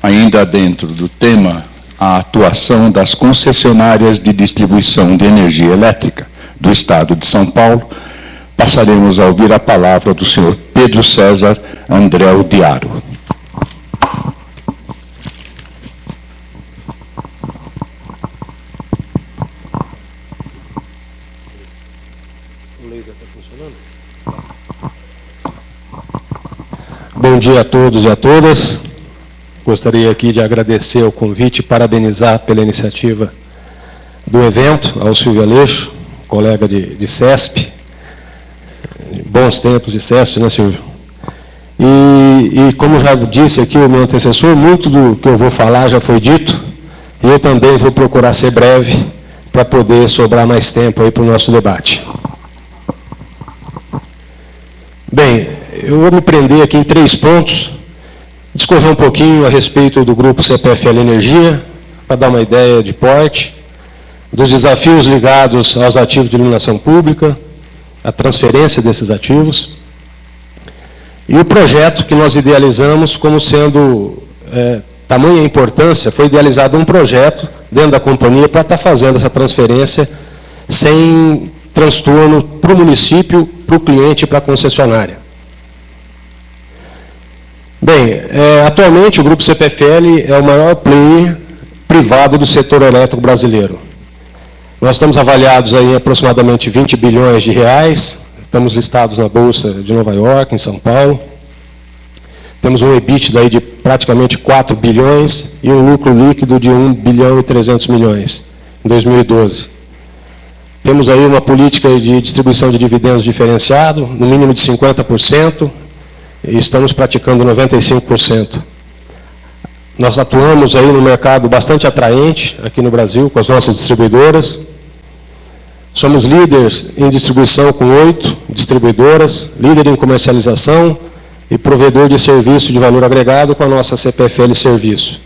Ainda dentro do tema, a atuação das concessionárias de distribuição de energia elétrica do Estado de São Paulo, passaremos a ouvir a palavra do senhor Pedro César Andréu Diaro. Bom dia a todos e a todas. Gostaria aqui de agradecer o convite e parabenizar pela iniciativa do evento ao Silvio Aleixo, colega de CESP. Bons tempos de CESP, né, Silvio? E como já disse aqui o meu antecessor, muito do que eu vou falar já foi dito, e eu também vou procurar ser breve para poder sobrar mais tempo aí para o nosso debate. Bem, eu vou me prender aqui em 3 pontos, discorrer um pouquinho a respeito do grupo CPFL Energia, para dar uma ideia de porte, dos desafios ligados aos ativos de iluminação pública, a transferência desses ativos, e o projeto que nós idealizamos como sendo tamanha importância, foi idealizado um projeto dentro da companhia para estar fazendo essa transferência sem transtorno para o município, para o cliente e para a concessionária. Bem, atualmente o Grupo CPFL é o maior player privado do setor elétrico brasileiro. Nós estamos avaliados aí em aproximadamente 20 bilhões de reais, estamos listados na Bolsa de Nova York, em São Paulo. Temos um EBITDA aí de praticamente 4 bilhões e um lucro líquido de 1 bilhão e 300 milhões em 2012. Temos aí uma política de distribuição de dividendos diferenciado, no mínimo de 50%, e estamos praticando 95%. Nós atuamos aí no mercado bastante atraente aqui no Brasil, com as nossas distribuidoras. Somos líderes em distribuição com 8 distribuidoras, líder em comercialização e provedor de serviço de valor agregado com a nossa CPFL Serviço.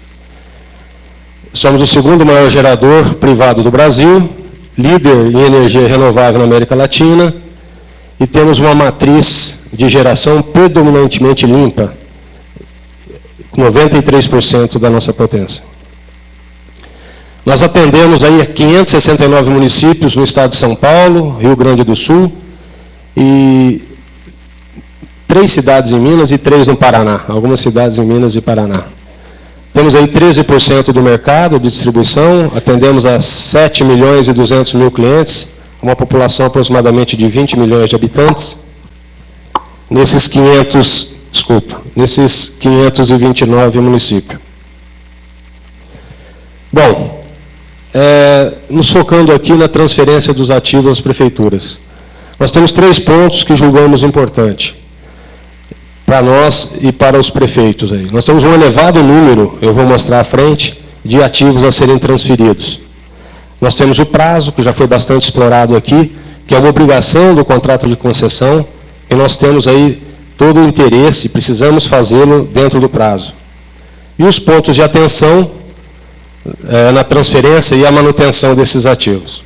Somos o 2º maior gerador privado do Brasil, líder em energia renovável na América Latina, e temos uma matriz de geração predominantemente limpa, 93% da nossa potência. Nós atendemos aí 569 municípios no estado de São Paulo, Rio Grande do Sul, e 3 cidades em Minas e 3 no Paraná, algumas cidades em Minas e Paraná. Temos aí 13% do mercado de distribuição, atendemos a 7 milhões e 200 mil clientes, uma população aproximadamente de 20 milhões de habitantes. Nesses 529 municípios. Bom, nos focando aqui na transferência dos ativos às prefeituras. Nós temos 3 pontos que julgamos importantes para nós e para os prefeitos. Aí. Nós temos um elevado número, eu vou mostrar à frente, de ativos a serem transferidos. Nós temos o prazo, que já foi bastante explorado aqui, que é uma obrigação do contrato de concessão, e nós temos aí todo o interesse, precisamos fazê-lo dentro do prazo. E os pontos de atenção na transferência e a manutenção desses ativos.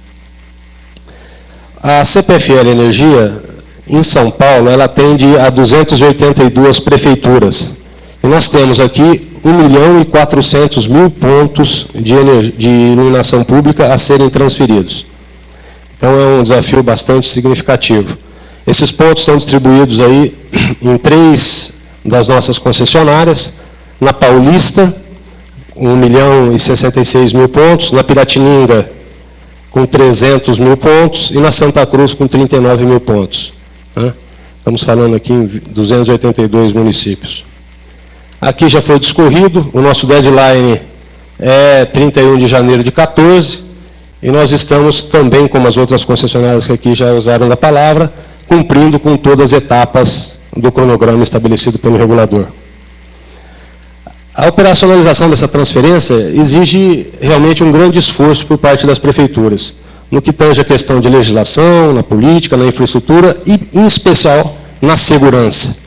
A CPFL Energia, em São Paulo, ela atende a 282 prefeituras. E nós temos aqui 1.400.000 pontos de iluminação pública a serem transferidos. Então, é um desafio bastante significativo. Esses pontos estão distribuídos aí em 3 das nossas concessionárias, na Paulista, 1.066.000 pontos, na Piratininga, com 300.000 pontos, e na Santa Cruz, com 39.000 pontos. Estamos falando aqui em 282 municípios. Aqui já foi discorrido, o nosso deadline é 31 de janeiro de 14, e nós estamos também, como as outras concessionárias que aqui já usaram da palavra, cumprindo com todas as etapas do cronograma estabelecido pelo regulador. A operacionalização dessa transferência exige realmente um grande esforço por parte das prefeituras, no que tange a questão de legislação, na política, na infraestrutura e, em especial, na segurança.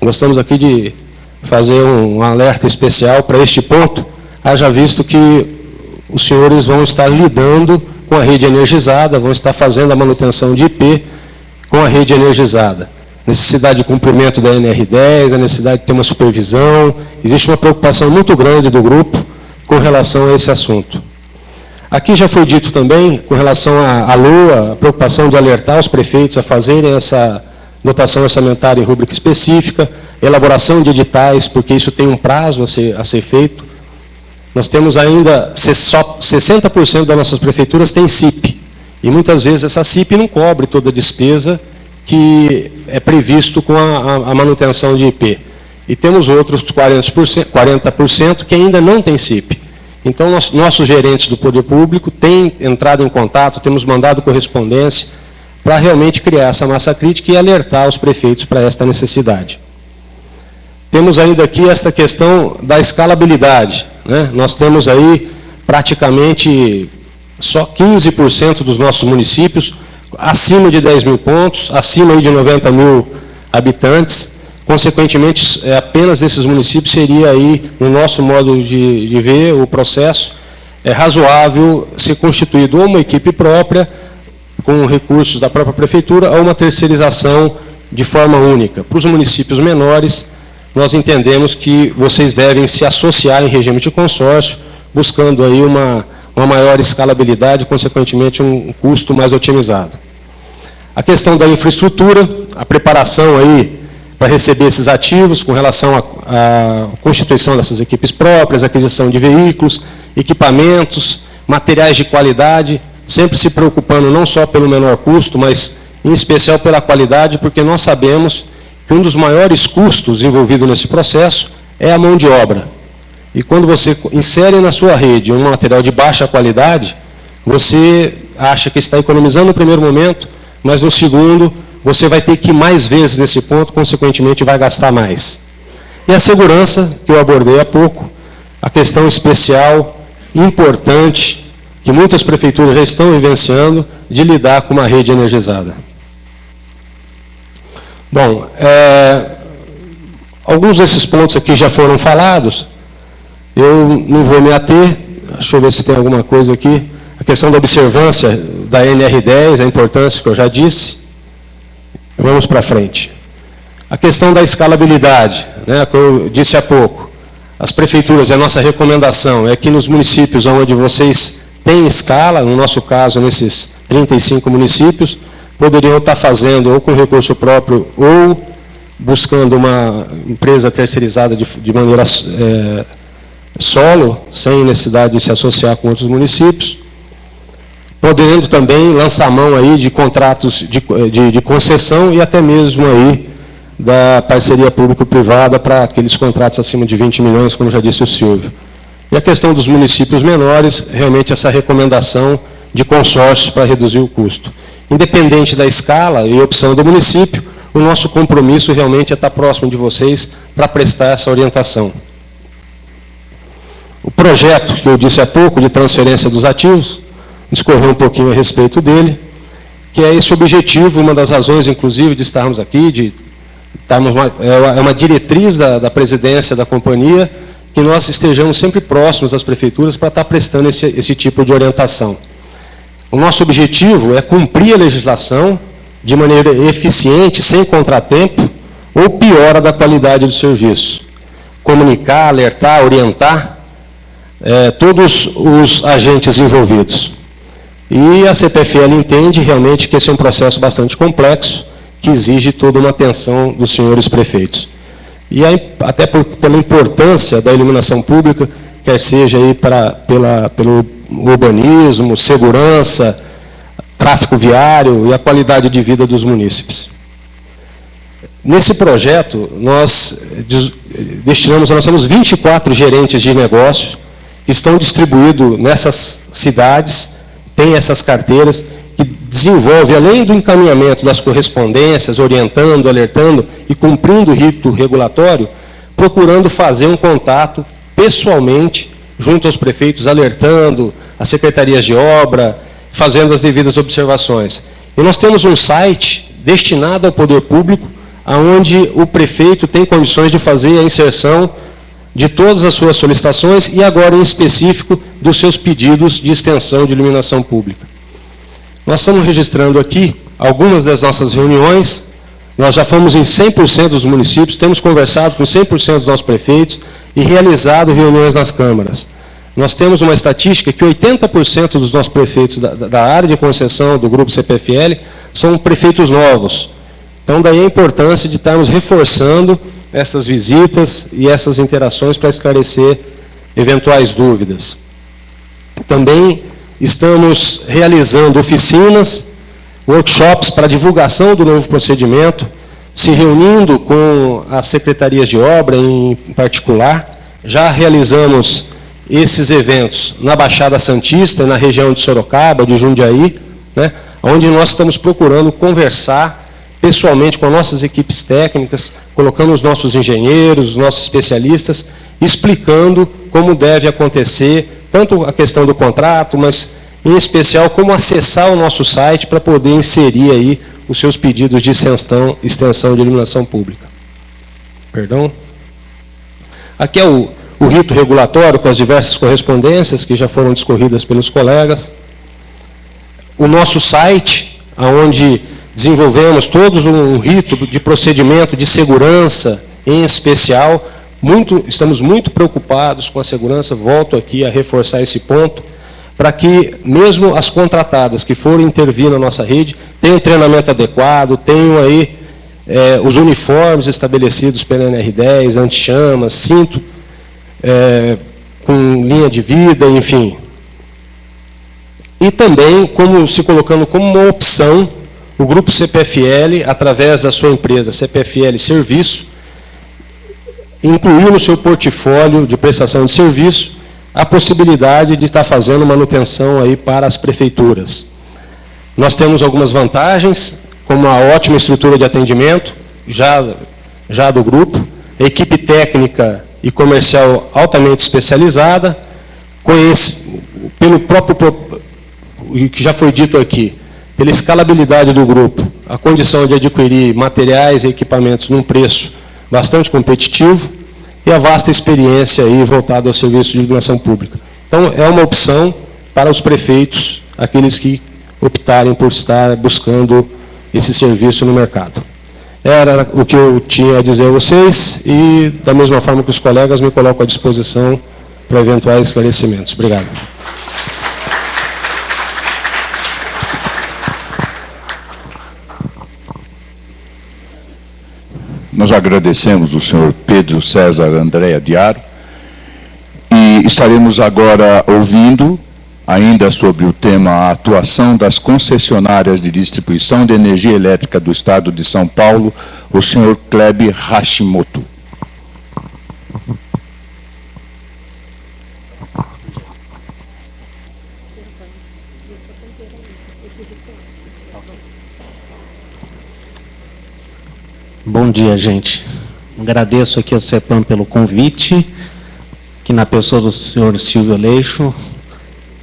Gostamos aqui de fazer um alerta especial para este ponto, haja visto que os senhores vão estar lidando com a rede energizada, vão estar fazendo a manutenção de IP com a rede energizada. necessidade de cumprimento da NR10, a necessidade de ter uma supervisão. Existe uma preocupação muito grande do grupo com relação a esse assunto. Aqui já foi dito também, com relação à LOA, a preocupação de alertar os prefeitos a fazerem essa dotação orçamentária em rúbrica específica, elaboração de editais, porque isso tem um prazo a ser feito. Nós temos ainda, só 60% das nossas prefeituras têm CIP, e muitas vezes essa CIP não cobre toda a despesa que é previsto com a manutenção de IP. E temos outros 40% que ainda não têm CIP. Então, nossos gerentes do poder público têm entrado em contato, temos mandado correspondência para realmente criar essa massa crítica e alertar os prefeitos para esta necessidade. Temos ainda aqui esta questão da escalabilidade, né? Nós temos aí praticamente só 15% dos nossos municípios acima de 10 mil pontos, acima de 90 mil habitantes. Consequentemente, apenas desses municípios seria aí, no nosso modo de ver o processo, razoável ser constituído ou uma equipe própria, com recursos da própria prefeitura, ou uma terceirização de forma única. Para os municípios menores, nós entendemos que vocês devem se associar em regime de consórcio, buscando aí uma maior escalabilidade, consequentemente um custo mais otimizado. A questão da infraestrutura, a preparação aí para receber esses ativos, com relação à constituição dessas equipes próprias, aquisição de veículos, equipamentos, materiais de qualidade, sempre se preocupando não só pelo menor custo, mas em especial pela qualidade, porque nós sabemos que um dos maiores custos envolvidos nesse processo é a mão de obra. E quando você insere na sua rede um material de baixa qualidade, você acha que está economizando no primeiro momento, mas no segundo você vai ter que ir mais vezes nesse ponto, consequentemente vai gastar mais. E a segurança, que eu abordei há pouco, a questão especial, importante, que muitas prefeituras já estão vivenciando, de lidar com uma rede energizada. Bom, alguns desses pontos aqui já foram falados, eu não vou me ater, deixa eu ver se tem alguma coisa aqui. A questão da observância da NR10, a importância que eu já disse. Vamos para frente. A questão da escalabilidade, né, que eu disse há pouco. As prefeituras, a nossa recomendação é que nos municípios onde vocês têm escala, no nosso caso, nesses 35 municípios, poderiam estar fazendo ou com recurso próprio ou buscando uma empresa terceirizada de maneira solo, sem necessidade de se associar com outros municípios, podendo também lançar mão aí de contratos de concessão e até mesmo aí da parceria público-privada para aqueles contratos acima de 20 milhões, como já disse o Silvio. E a questão dos municípios menores, realmente essa recomendação de consórcios para reduzir o custo. Independente da escala e opção do município, o nosso compromisso realmente é estar próximo de vocês para prestar essa orientação. O projeto que eu disse há pouco, de transferência dos ativos, discorrer um pouquinho a respeito dele, que é esse objetivo, uma das razões, inclusive, de estarmos aqui, é uma diretriz da presidência da companhia, que nós estejamos sempre próximos das prefeituras para estar prestando esse tipo de orientação. O nosso objetivo é cumprir a legislação de maneira eficiente, sem contratempo, ou piora da qualidade do serviço. Comunicar, alertar, orientar todos os agentes envolvidos. E a CPFL entende realmente que esse é um processo bastante complexo, que exige toda uma atenção dos senhores prefeitos. E até pela importância da iluminação pública, quer seja aí pelo urbanismo, segurança, tráfego viário e a qualidade de vida dos munícipes. Nesse projeto, nós temos 24 gerentes de negócio que estão distribuídos nessas cidades, tem essas carteiras, que desenvolve, além do encaminhamento das correspondências, orientando, alertando e cumprindo o rito regulatório, procurando fazer um contato pessoalmente junto aos prefeitos, alertando as secretarias de obra, fazendo as devidas observações. E nós temos um site destinado ao poder público, onde o prefeito tem condições de fazer a inserção de todas as suas solicitações e agora, em específico, dos seus pedidos de extensão de iluminação pública. Nós estamos registrando aqui algumas das nossas reuniões, Nós já fomos em 100% dos municípios, temos conversado com 100% dos nossos prefeitos e realizado reuniões nas câmaras. Nós temos uma estatística que 80% dos nossos prefeitos da área de concessão do Grupo CPFL são prefeitos novos. Então, daí a importância de estarmos reforçando essas visitas e essas interações para esclarecer eventuais dúvidas. Também estamos realizando oficinas, workshops para divulgação do novo procedimento, se reunindo com as secretarias de obra em particular. Já realizamos esses eventos na Baixada Santista, na região de Sorocaba, de Jundiaí, né, onde nós estamos procurando conversar pessoalmente com as nossas equipes técnicas, colocando os nossos engenheiros, os nossos especialistas, explicando como deve acontecer, tanto a questão do contrato, mas, em especial, como acessar o nosso site para poder inserir aí os seus pedidos de extensão de iluminação pública. Perdão. Aqui é o rito regulatório com as diversas correspondências que já foram discorridas pelos colegas. O nosso site, onde desenvolvemos todo um rito de procedimento de segurança, em especial. Estamos muito preocupados com a segurança, volto aqui a reforçar esse ponto, para que mesmo as contratadas que forem intervir na nossa rede tenham treinamento adequado, tenham aí os uniformes estabelecidos pela NR10, anti-chamas, cinto, com linha de vida, enfim. E também se colocando como uma opção o Grupo CPFL, através da sua empresa CPFL Serviço, incluir no seu portfólio de prestação de serviço a possibilidade de estar fazendo manutenção aí para as prefeituras. Nós temos algumas vantagens, como a ótima estrutura de atendimento, já do grupo, equipe técnica e comercial altamente especializada, pelo próprio, que já foi dito aqui, pela escalabilidade do grupo, a condição de adquirir materiais e equipamentos num preço bastante competitivo e a vasta experiência aí voltada ao serviço de iluminação pública. Então, é uma opção para os prefeitos, aqueles que optarem por estar buscando esse serviço no mercado. Era o que eu tinha a dizer a vocês e, da mesma forma que os colegas, me coloco à disposição para eventuais esclarecimentos. Obrigado. Nós agradecemos o senhor Pedro César Andréa Diaro e estaremos agora ouvindo, ainda sobre o tema a atuação das concessionárias de distribuição de energia elétrica do Estado de São Paulo, o senhor Kleber Hashimoto. Bom dia, gente. Agradeço aqui ao CEPAM pelo convite, que na pessoa do senhor Silvio Aleixo,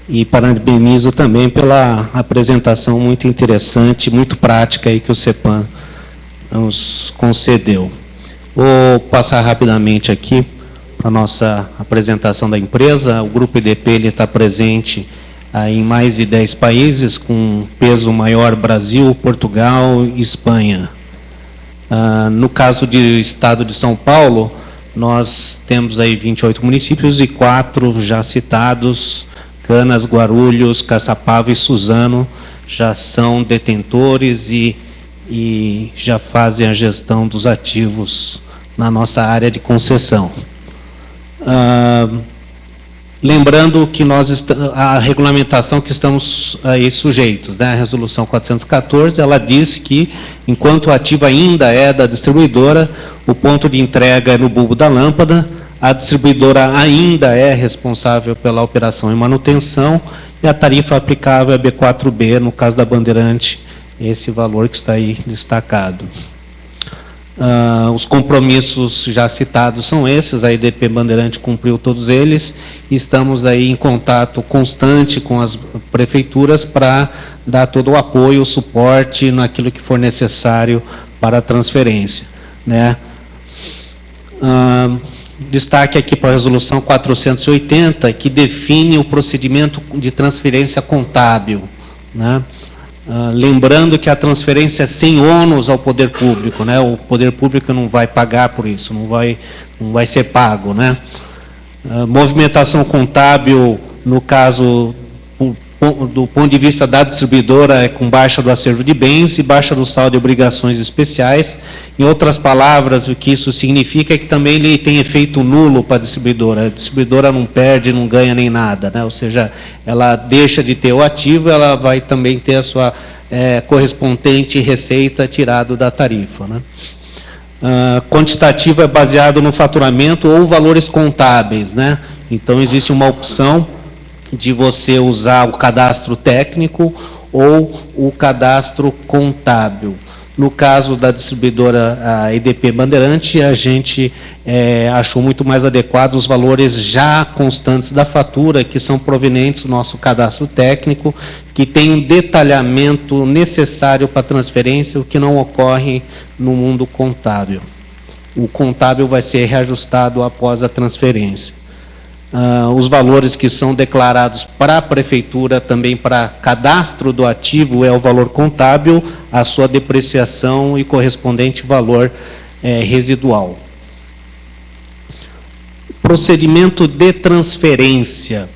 e parabenizo também pela apresentação muito interessante, muito prática aí que o CEPAM nos concedeu. Vou passar rapidamente aqui para a nossa apresentação da empresa. O Grupo EDP ele está presente em mais de 10 países, com peso maior Brasil, Portugal e Espanha. No caso do Estado de São Paulo, nós temos aí 28 municípios e 4 já citados, Canas, Guarulhos, Caçapava e Suzano, já são detentores e já fazem a gestão dos ativos na nossa área de concessão. Lembrando que a regulamentação que estamos aí sujeitos, né? A resolução 414, ela diz que, enquanto o ativo ainda é da distribuidora, o ponto de entrega é no bulbo da lâmpada, a distribuidora ainda é responsável pela operação e manutenção, e a tarifa aplicável é B4B, no caso da Bandeirante, esse valor que está aí destacado. Os compromissos já citados são esses, a EDP Bandeirante cumpriu todos eles, e estamos aí em contato constante com as prefeituras para dar todo o apoio, o suporte naquilo que for necessário para a transferência, né? Destaque aqui para a resolução 480, que define o procedimento de transferência contábil, né? Lembrando que a transferência é sem ônus ao poder público, né? O poder público não vai pagar por isso, não vai ser pago, né? Movimentação contábil, no caso, do ponto de vista da distribuidora, é com baixa do acervo de bens e baixa do saldo de obrigações especiais. Em outras palavras, o que isso significa é que também ele tem efeito nulo para a distribuidora não perde, não ganha nem nada, né? Ou seja, ela deixa de ter o ativo, ela vai também ter a sua correspondente receita tirado da tarifa, né? Quantitativo é baseado no faturamento ou valores contábeis, né? Então, existe uma opção de você usar o cadastro técnico ou o cadastro contábil. No caso da distribuidora a EDP Bandeirante, a gente achou muito mais adequado os valores já constantes da fatura, que são provenientes do nosso cadastro técnico, que tem um detalhamento necessário para a transferência, o que não ocorre no mundo contábil. O contábil vai ser reajustado após a transferência. Os valores que são declarados para a prefeitura, também para cadastro do ativo, é o valor contábil, a sua depreciação e correspondente valor residual. Procedimento de transferência,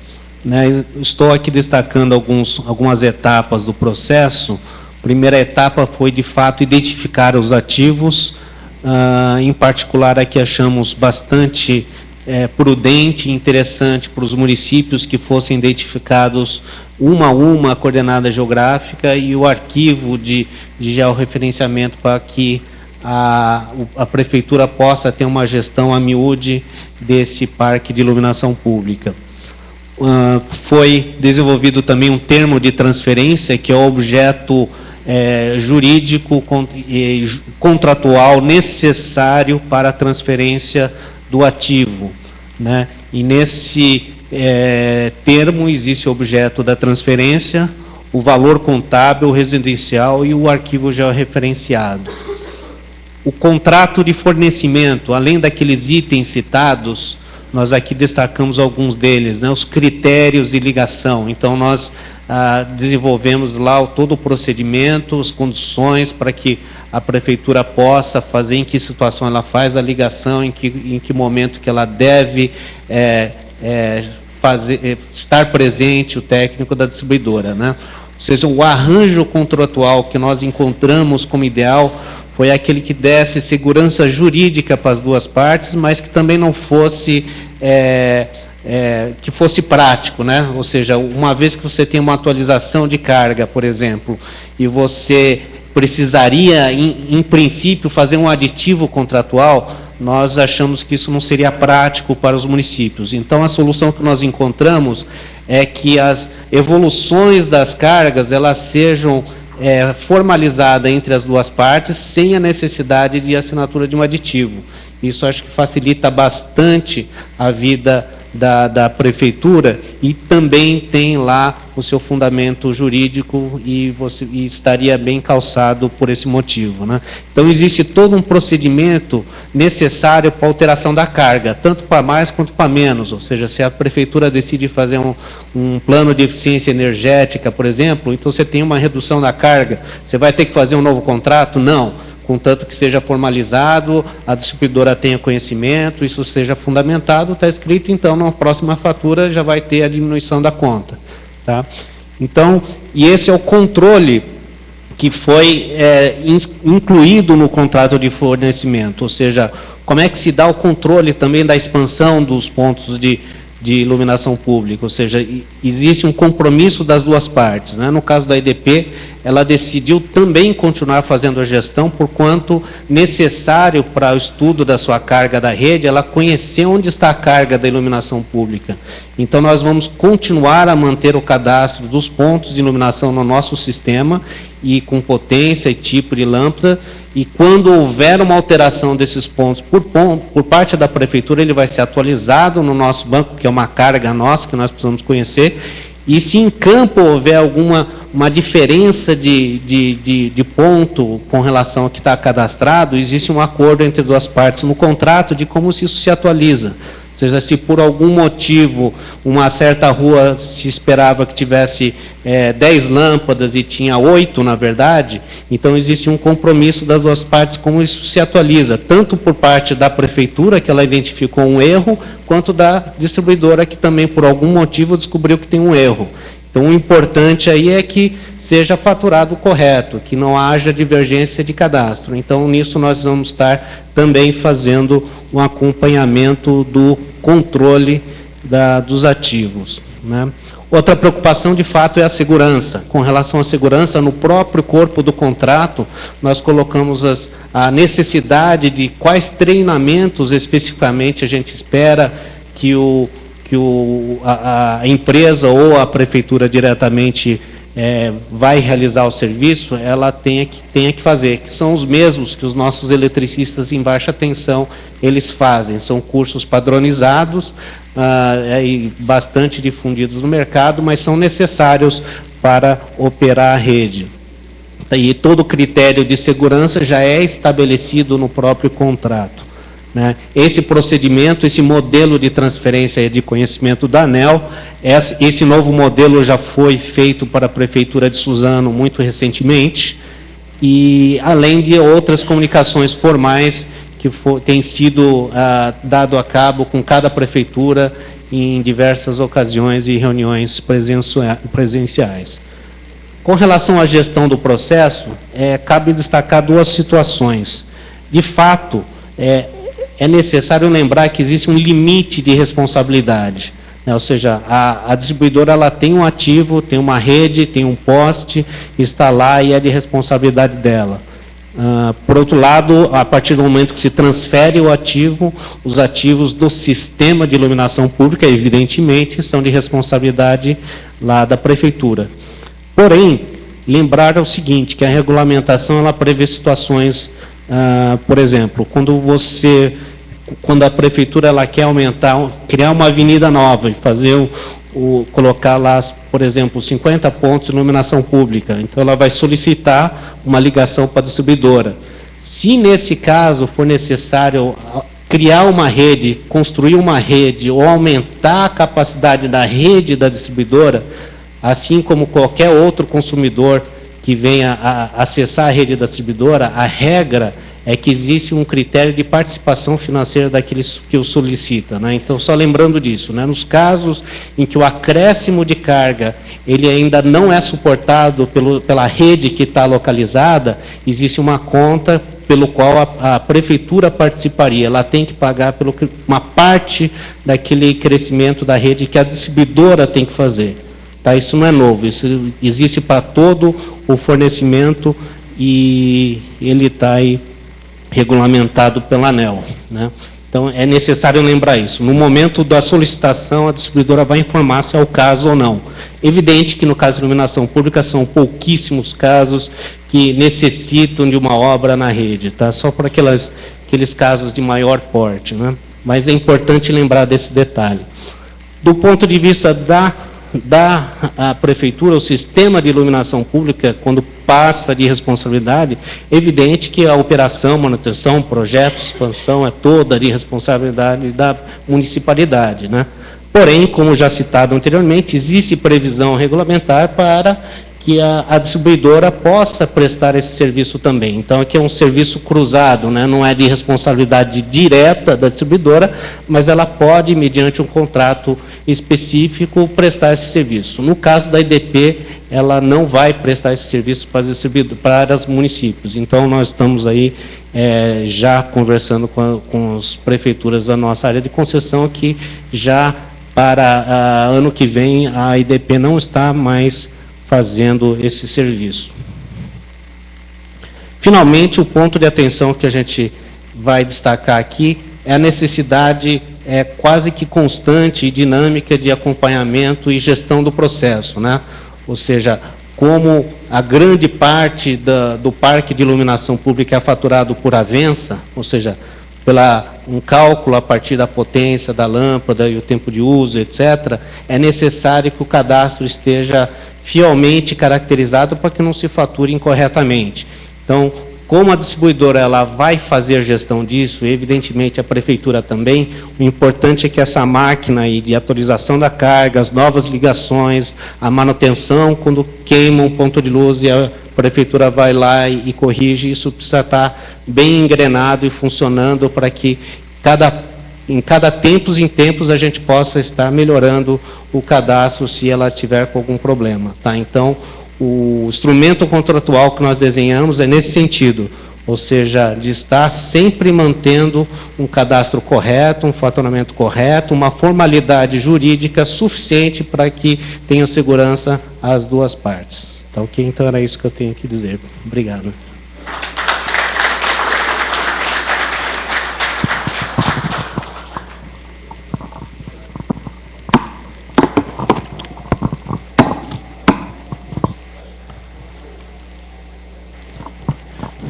né? Estou aqui destacando algumas etapas do processo. A primeira etapa foi, de fato, identificar os ativos. Em particular, aqui achamos bastante prudente e interessante para os municípios que fossem identificados uma a uma a coordenada geográfica e o arquivo de georreferenciamento, para que a prefeitura possa ter uma gestão a miúde desse parque de iluminação pública. Foi desenvolvido também um termo de transferência, que é o objeto jurídico e contratual necessário para a transferência do ativo, né? E nesse termo existe o objeto da transferência, o valor contábil, residencial e o arquivo georreferenciado. O contrato de fornecimento, além daqueles itens citados, nós aqui destacamos alguns deles, né? Os critérios de ligação. Então, nós desenvolvemos lá todo o procedimento, as condições para que a prefeitura possa fazer, em que situação ela faz a ligação, em que momento que ela deve estar presente o técnico da distribuidora, né? Ou seja, o arranjo contratual que nós encontramos como ideal foi aquele que desse segurança jurídica para as duas partes, mas que também não fosse que fosse prático, né? Ou seja, uma vez que você tem uma atualização de carga, por exemplo, e você precisaria, em princípio, fazer um aditivo contratual, nós achamos que isso não seria prático para os municípios. Então, a solução que nós encontramos é que as evoluções das cargas, elas sejam formalizadas entre as duas partes, sem a necessidade de assinatura de um aditivo. Isso acho que facilita bastante a vida da prefeitura e também tem lá o seu fundamento jurídico e estaria bem calçado por esse motivo, né? Então, existe todo um procedimento necessário para alteração da carga, tanto para mais quanto para menos. Ou seja, se a prefeitura decide fazer um plano de eficiência energética, por exemplo, então você tem uma redução da carga, você vai ter que fazer um novo contrato? Não. Contanto que seja formalizado, a distribuidora tenha conhecimento, isso seja fundamentado, está escrito, então, na próxima fatura já vai ter a diminuição da conta. Tá? Então, e esse é o controle que foi incluído no contrato de fornecimento, ou seja, como é que se dá o controle também da expansão dos pontos de iluminação pública, ou seja, existe um compromisso das duas partes, né? No caso da EDP, ela decidiu também continuar fazendo a gestão, por quanto necessário para o estudo da sua carga da rede, ela conhecer onde está a carga da iluminação pública. Então, nós vamos continuar a manter o cadastro dos pontos de iluminação no nosso sistema, e com potência e tipo de lâmpada, e quando houver uma alteração desses pontos por parte da prefeitura, ele vai ser atualizado no nosso banco, que é uma carga nossa, que nós precisamos conhecer, e se em campo houver uma diferença de ponto com relação ao que está cadastrado, existe um acordo entre duas partes no contrato de como isso se atualiza. Ou seja, se por algum motivo uma certa rua se esperava que tivesse 10 lâmpadas e tinha 8, na verdade, então existe um compromisso das duas partes como isso se atualiza, tanto por parte da prefeitura, que ela identificou um erro, quanto da distribuidora, que também por algum motivo descobriu que tem um erro. Então, o importante aí é que seja faturado correto, que não haja divergência de cadastro. Então, nisso nós vamos estar também fazendo um acompanhamento do controle dos ativos, né? Outra preocupação, de fato, é a segurança. Com relação à segurança, no próprio corpo do contrato, nós colocamos a necessidade de quais treinamentos especificamente a gente espera que a empresa ou a prefeitura diretamente vai realizar o serviço, ela tenha que fazer, que são os mesmos que os nossos eletricistas em baixa tensão eles fazem. São cursos padronizados e bastante difundidos no mercado, mas são necessários para operar a rede. E todo o critério de segurança já é estabelecido no próprio contrato, né? Esse procedimento, esse modelo de transferência de conhecimento da ANEEL, esse novo modelo já foi feito para a Prefeitura de Suzano muito recentemente, e além de outras comunicações formais que têm sido dado a cabo com cada prefeitura em diversas ocasiões e reuniões presenciais. Com relação à gestão do processo, cabe destacar duas situações. De fato, é necessário lembrar que existe um limite de responsabilidade, né? Ou seja, a distribuidora ela tem um ativo, tem uma rede, tem um poste, está lá e é de responsabilidade dela. Por outro lado, a partir do momento que se transfere o ativo, os ativos do sistema de iluminação pública, evidentemente, são de responsabilidade lá da prefeitura. Porém, lembrar o seguinte, que a regulamentação ela prevê situações, por exemplo, quando a prefeitura ela quer criar uma avenida nova e fazer colocar lá, por exemplo, 50 pontos de iluminação pública. Então, ela vai solicitar uma ligação para a distribuidora. Se, nesse caso, for necessário criar uma rede, construir uma rede ou aumentar a capacidade da rede da distribuidora, assim como qualquer outro consumidor que venha acessar a rede da distribuidora, a regra é que existe um critério de participação financeira daqueles que o solicita, né? Então, só lembrando disso, né? Nos casos em que o acréscimo de carga ele ainda não é suportado pela rede que está localizada, existe uma conta pelo qual a prefeitura participaria. Ela tem que pagar uma parte daquele crescimento da rede que a distribuidora tem que fazer. Tá? Isso não é novo, isso existe para todo o fornecimento e ele está aí regulamentado pela ANEEL, né? Então, é necessário lembrar isso. No momento da solicitação, a distribuidora vai informar se é o caso ou não. Evidente que, no caso de iluminação pública, são pouquíssimos casos que necessitam de uma obra na rede, tá? Só para aqueles casos de maior porte, né? Mas é importante lembrar desse detalhe. Do ponto de vista da prefeitura, o sistema de iluminação pública, quando passa de responsabilidade, é evidente que a operação, manutenção, projeto, expansão é toda de responsabilidade da municipalidade, né? Porém, como já citado anteriormente, existe previsão regulamentar para que a distribuidora possa prestar esse serviço também. Então, aqui é um serviço cruzado, né? Não é de responsabilidade direta da distribuidora, mas ela pode, mediante um contrato específico, prestar esse serviço. No caso da IDP, ela não vai prestar esse serviço para os municípios. Então, nós estamos aí já conversando com as prefeituras da nossa área de concessão, que já para ano que vem a IDP não está mais fazendo esse serviço. Finalmente, o ponto de atenção que a gente vai destacar aqui é a necessidade quase que constante e dinâmica de acompanhamento e gestão do processo, né? Ou seja, como a grande parte do parque de iluminação pública é faturado por avença, ou seja, um cálculo a partir da potência da lâmpada e o tempo de uso, etc., é necessário que o cadastro esteja fielmente caracterizado para que não se fature incorretamente. Então, Como a distribuidora ela vai fazer a gestão disso, evidentemente a prefeitura também, o importante é que essa máquina aí de atualização da carga, as novas ligações, a manutenção, quando queima um ponto de luz e a prefeitura vai lá e corrige, isso precisa estar bem engrenado e funcionando para que em cada tempos em tempos a gente possa estar melhorando o cadastro se ela tiver com algum problema. Tá? Então, o instrumento contratual que nós desenhamos é nesse sentido, ou seja, de estar sempre mantendo um cadastro correto, um faturamento correto, uma formalidade jurídica suficiente para que tenha segurança as duas partes. Tá ok? Então era isso que eu tenho que dizer. Obrigado.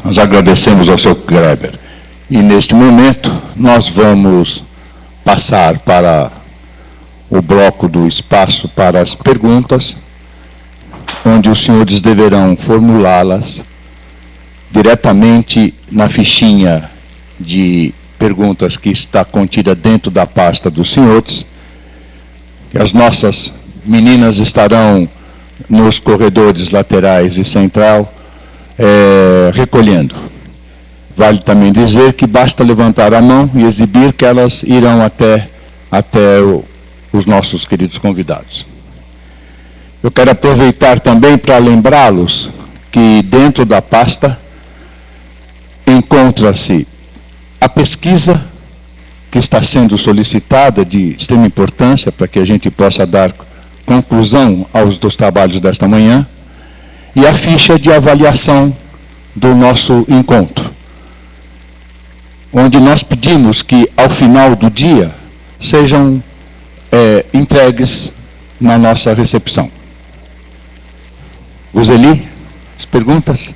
Nós agradecemos ao Sr. Greber. E, neste momento, nós vamos passar para o bloco do espaço para as perguntas, onde os senhores deverão formulá-las diretamente na fichinha de perguntas que está contida dentro da pasta dos senhores. As nossas meninas estarão nos corredores laterais e central, recolhendo. Vale também dizer que basta levantar a mão e exibir que elas irão até os nossos queridos convidados. Eu quero aproveitar também para lembrá-los que dentro da pasta encontra-se a pesquisa que está sendo solicitada de extrema importância para que a gente possa dar conclusão dos trabalhos desta manhã, e a ficha de avaliação do nosso encontro, onde nós pedimos que, ao final do dia, sejam entregues na nossa recepção. Roseli, as perguntas?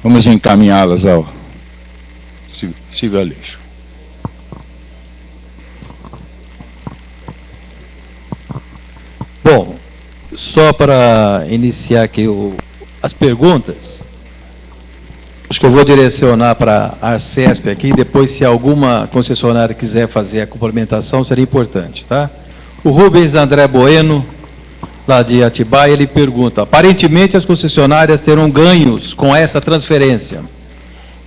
Vamos encaminhá-las ao Silvio Aleixo. Bom, só para iniciar aqui as perguntas, acho que eu vou direcionar para a Arcesp aqui, depois se alguma concessionária quiser fazer a complementação, seria importante, tá? O Rubens André Bueno, lá de Atibaia, ele pergunta: aparentemente as concessionárias terão ganhos com essa transferência,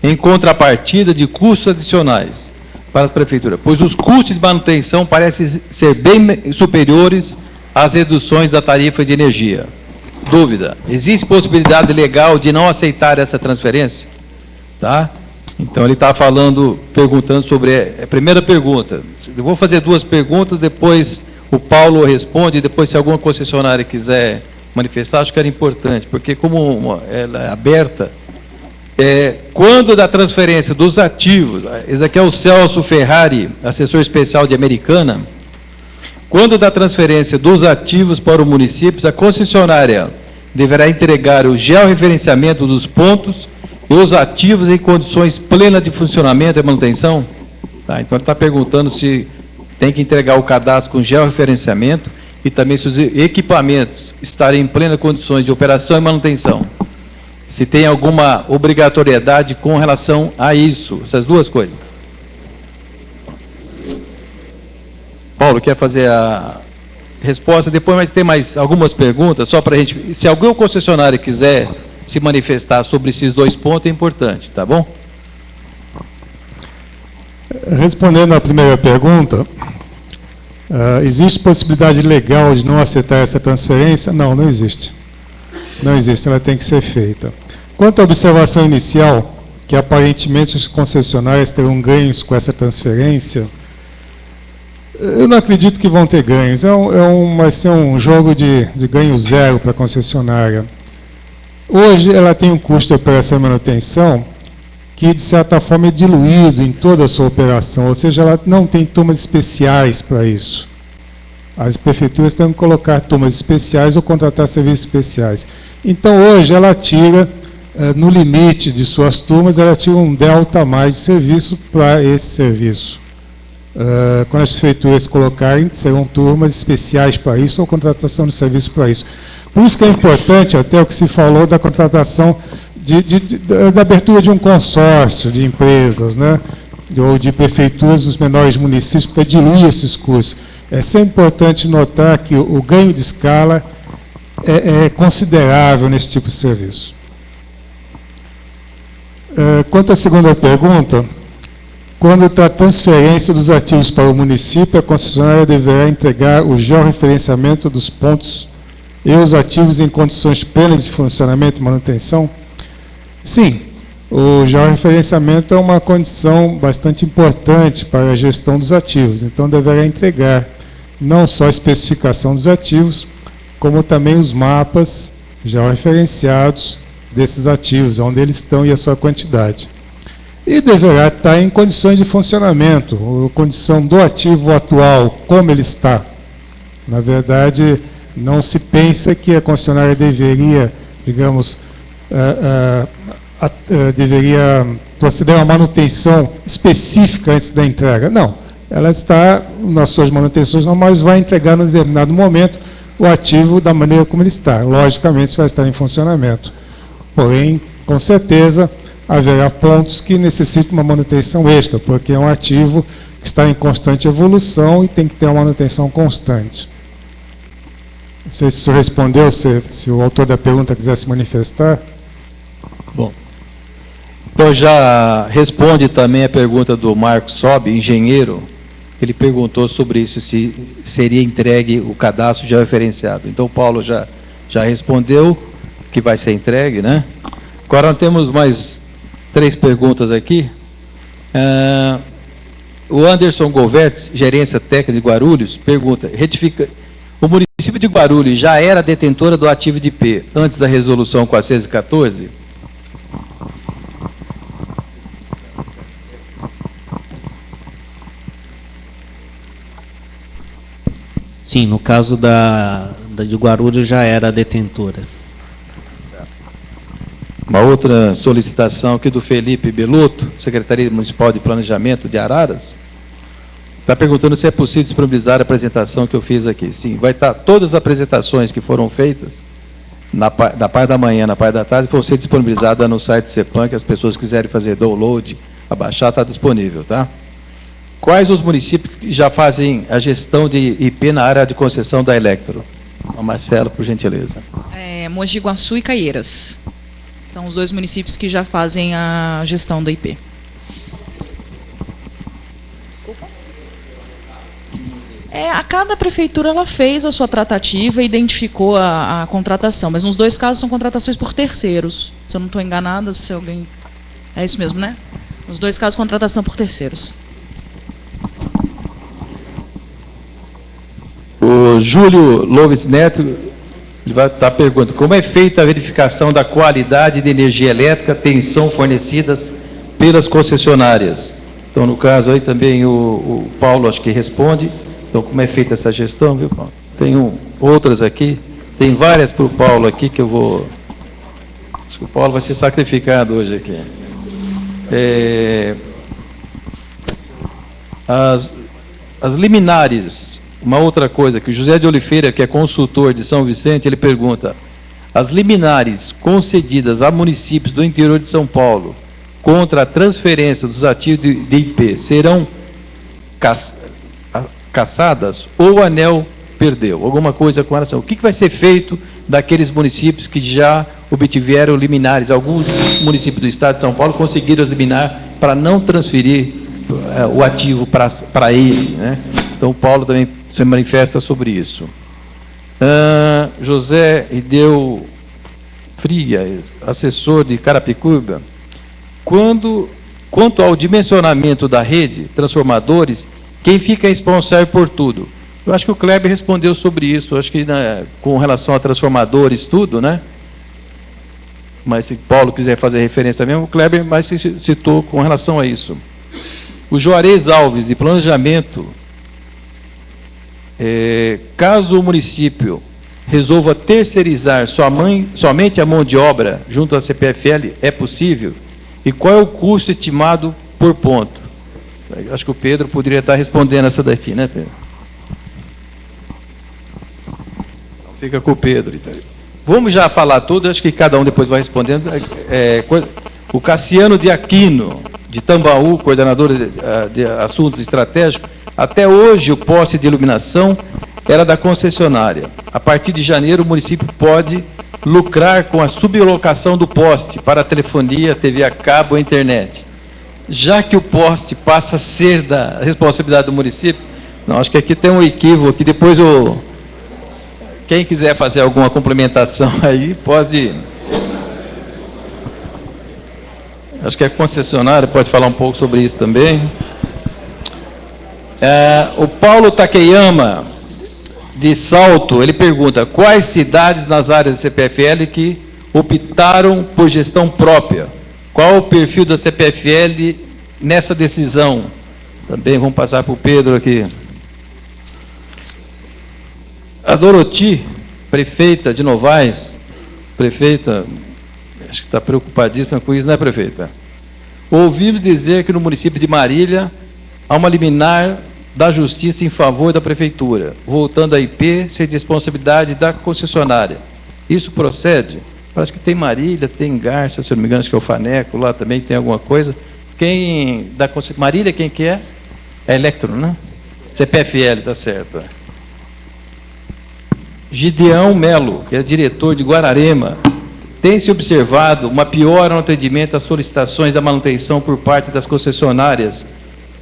em contrapartida de custos adicionais para as prefeituras, pois os custos de manutenção parecem ser bem superiores às reduções da tarifa de energia. Dúvida: existe possibilidade legal de não aceitar essa transferência? Tá? Então ele está perguntando sobre a primeira pergunta. Eu vou fazer duas perguntas, depois o Paulo responde, depois se alguma concessionária quiser manifestar, acho que era importante, porque como ela é aberta, quando da transferência dos ativos, esse aqui é o Celso Ferrari, assessor especial de Americana, quando da transferência dos ativos para os municípios, a concessionária deverá entregar o georreferenciamento dos pontos e os ativos em condições plenas de funcionamento e manutenção? Tá, então ele está perguntando se tem que entregar o cadastro com georreferenciamento e também se os equipamentos estarem em plenas condições de operação e manutenção. Se tem alguma obrigatoriedade com relação a isso, essas duas coisas. Paulo, quer fazer a resposta depois, mas tem mais algumas perguntas, só para a gente... Se algum concessionário quiser se manifestar sobre esses dois pontos, é importante, tá bom? Respondendo à primeira pergunta, existe possibilidade legal de não aceitar essa transferência? Não, não existe. Não existe, ela tem que ser feita. Quanto à observação inicial, que aparentemente os concessionários terão ganhos com essa transferência, eu não acredito que vão ter ganhos. Vai ser um jogo de ganho zero para a concessionária. Hoje ela tem um custo de operação e manutenção que, de certa forma, é diluído em toda a sua operação, ou seja, ela não tem turmas especiais para isso. As prefeituras têm que colocar turmas especiais ou contratar serviços especiais. Então, hoje, ela tira, no limite de suas turmas, ela tira um delta a mais de serviço para esse serviço. Quando as prefeituras colocarem, serão turmas especiais para isso ou contratação de serviço para isso. Por isso que é importante, até o que se falou da contratação, da abertura de um consórcio de empresas, né, ou de prefeituras nos menores municípios, para diluir esses custos. É sempre importante notar que o ganho de escala é considerável nesse tipo de serviço. Quanto à segunda pergunta, quando a transferência dos ativos para o município, a concessionária deverá entregar o georreferenciamento dos pontos e os ativos em condições plenas de funcionamento e manutenção? Sim, o georreferenciamento é uma condição bastante importante para a gestão dos ativos, então deverá entregar não só a especificação dos ativos, como também os mapas georreferenciados desses ativos, onde eles estão e a sua quantidade. E deverá estar em condições de funcionamento, ou condição do ativo atual, como ele está. Na verdade, não se pensa que a concessionária deveria, digamos, deveria proceder a uma manutenção específica antes da entrega. Não, ela está nas suas manutenções normais, vai entregar em determinado momento o ativo da maneira como ele está. Logicamente, isso vai estar em funcionamento. Porém, com certeza, haverá pontos que necessitam uma manutenção extra, porque é um ativo que está em constante evolução e tem que ter uma manutenção constante. Não sei se isso respondeu, se o autor da pergunta quiser se manifestar. Bom, então já responde também a pergunta do Marcos Sobe, engenheiro. Ele perguntou sobre isso, se seria entregue o cadastro já referenciado. Então o Paulo já respondeu que vai ser entregue, né? Agora nós temos mais 3 perguntas aqui. O Anderson Govertz, gerência técnica de Guarulhos, pergunta, o município de Guarulhos já era detentora do ativo de IP antes da resolução 414? Sim, no caso de Guarulhos já era detentora. Uma outra solicitação aqui do Felipe Belotto, Secretaria Municipal de Planejamento de Araras, está perguntando se é possível disponibilizar a apresentação que eu fiz aqui. Sim, vai estar todas as apresentações que foram feitas na parte da manhã, na parte da tarde, vão ser disponibilizadas no site do CEPAM, que as pessoas quiserem fazer download, abaixar, está disponível, tá? Quais os municípios que já fazem a gestão de IP na área de concessão da Electro? A Marcela, por gentileza. Mogi Guaçu e Caieiras. São os 2 municípios que já fazem a gestão da IP. A cada prefeitura ela fez a sua tratativa e identificou a contratação, mas nos 2 casos são contratações por terceiros. Se eu não estou enganada, se alguém... É isso mesmo, né? Nos 2 casos, contratação por terceiros. O Júlio Loves Neto vai estar perguntando, como é feita a verificação da qualidade de energia elétrica, tensão fornecidas pelas concessionárias? Então, no caso aí também o Paulo acho que responde. Então, como é feita essa gestão, viu, Paulo? Tem outras aqui, tem várias para o Paulo aqui que eu vou... Acho que o Paulo vai ser sacrificado hoje aqui. As liminares, uma outra coisa, que o José de Oliveira, que é consultor de São Vicente, ele pergunta, as liminares concedidas a municípios do interior de São Paulo contra a transferência dos ativos de IP serão cassadas ou o ANEEL perdeu? Alguma coisa com relação. O que vai ser feito daqueles municípios que já obtiveram liminares? Alguns municípios do estado de São Paulo conseguiram liminar para não transferir o ativo para ele, né? Então, o Paulo também se manifesta sobre isso. José Ideu Frias, assessor de Carapicuíba, quanto ao dimensionamento da rede, transformadores, quem fica responsável por tudo? Eu acho que o Kleber respondeu sobre isso, eu acho que com relação a transformadores, tudo, né? Mas se Paulo quiser fazer referência também, o Kleber mais se citou com relação a isso. O Juarez Alves, de Planejamento, caso o município resolva terceirizar somente a mão de obra junto à CPFL, é possível? E qual é o custo estimado por ponto? Acho que o Pedro poderia estar respondendo essa daqui, né, Pedro? Então, fica com o Pedro. Então. Vamos já falar tudo, acho que cada um depois vai respondendo. O Cassiano de Aquino, de Tambaú, coordenador de assuntos estratégicos, até hoje o poste de iluminação era da concessionária. A partir de janeiro, o município pode lucrar com a sublocação do poste para telefonia, TV a cabo e internet. Já que o poste passa a ser da responsabilidade do município, não, acho que aqui tem um equívoco, que depois quem quiser fazer alguma complementação aí, pode... Acho que a concessionária pode falar um pouco sobre isso também. O Paulo Takeyama, de Salto, ele pergunta: quais cidades nas áreas da CPFL que optaram por gestão própria? Qual o perfil da CPFL nessa decisão? Também vamos passar para o Pedro aqui. A Doroti, prefeita de Novaes, prefeita, acho que está preocupadíssima com isso, não é, prefeita? Ouvimos dizer que no município de Marília há uma liminar da Justiça em favor da Prefeitura, voltando a IP ser de responsabilidade da concessionária. Isso procede? Parece que tem Marília, tem Garça, se eu não me engano, acho que é o Faneco, lá também tem alguma coisa. Quem da Marília, quem que é? É Electro, né? CPFL, tá certo. Gideão Melo, que é diretor de Guararema, tem-se observado uma piora no atendimento às solicitações da manutenção por parte das concessionárias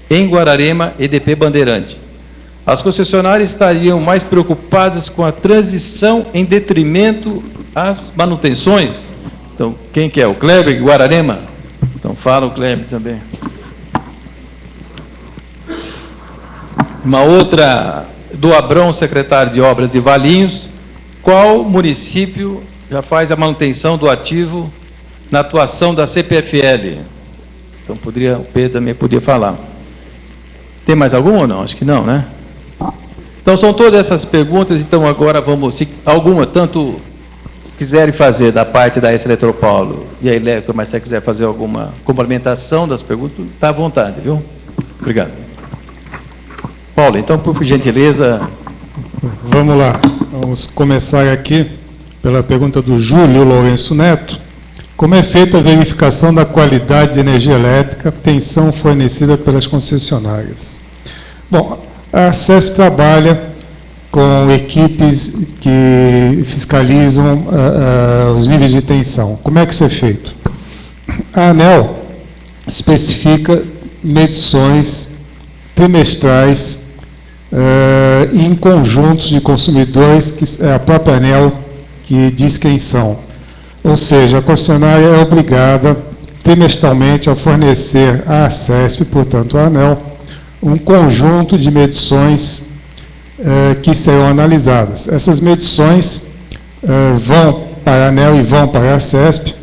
em Guararema, EDP Bandeirante. As concessionárias estariam mais preocupadas com a transição em detrimento às manutenções? Então, quem que é? O Kleber, Guararema? Então, fala o Kleber também. Uma outra, do Abrão, secretário de Obras de Valinhos. Qual município já faz a manutenção do ativo na atuação da CPFL? Então, o Pedro também podia falar. Tem mais alguma ou não? Acho que não, né? Então, são todas essas perguntas. Então, agora vamos, se alguma, tanto quiserem fazer da parte da S-Eletropaulo e a Eletro, mas se quiser fazer alguma complementação das perguntas, está à vontade, viu? Obrigado. Paulo, então, por gentileza... Vamos lá. Vamos começar aqui pela pergunta do Júlio Lourenço Neto. Como é feita a verificação da qualidade de energia elétrica, tensão fornecida pelas concessionárias? Bom, a ACES trabalha com equipes que fiscalizam os níveis de tensão. Como é que isso é feito? A ANEEL especifica medições trimestrais em conjuntos de consumidores, que é a própria ANEEL que diz quem são. Ou seja, a concessionária é obrigada trimestralmente a fornecer à ACESP, portanto à ANEEL, um conjunto de medições que serão analisadas. Essas medições vão para a ANEEL e vão para a ACESP.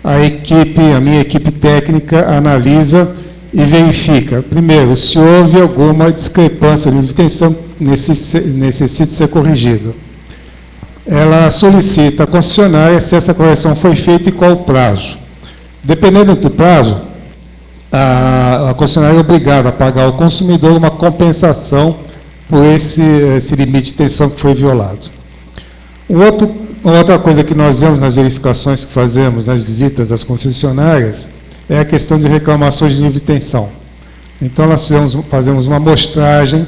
A minha equipe técnica analisa e verifica, primeiro, se houve alguma discrepância de tensão que necessite ser corrigida. Ela solicita à concessionária se essa correção foi feita e qual o prazo. Dependendo do prazo, a concessionária é obrigada a pagar ao consumidor uma compensação por esse limite de tensão que foi violado. Outra coisa que nós vemos nas verificações que fazemos, nas visitas às concessionárias, é a questão de reclamações de nível de tensão. Então, nós fazemos uma amostragem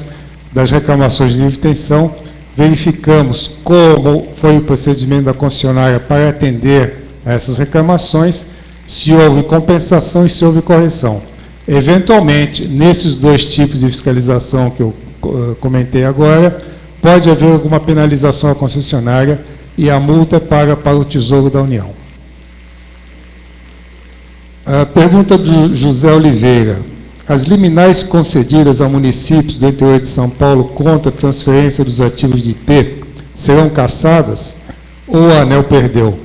das reclamações de nível de tensão, verificamos como foi o procedimento da concessionária para atender a essas reclamações, se houve compensação e se houve correção. Eventualmente, nesses dois tipos de fiscalização que eu comentei agora, pode haver alguma penalização à concessionária e a multa é paga para o Tesouro da União. A pergunta do José Oliveira. As liminares concedidas a municípios do interior de São Paulo contra a transferência dos ativos de IP serão cassadas ou a ANEEL perdeu?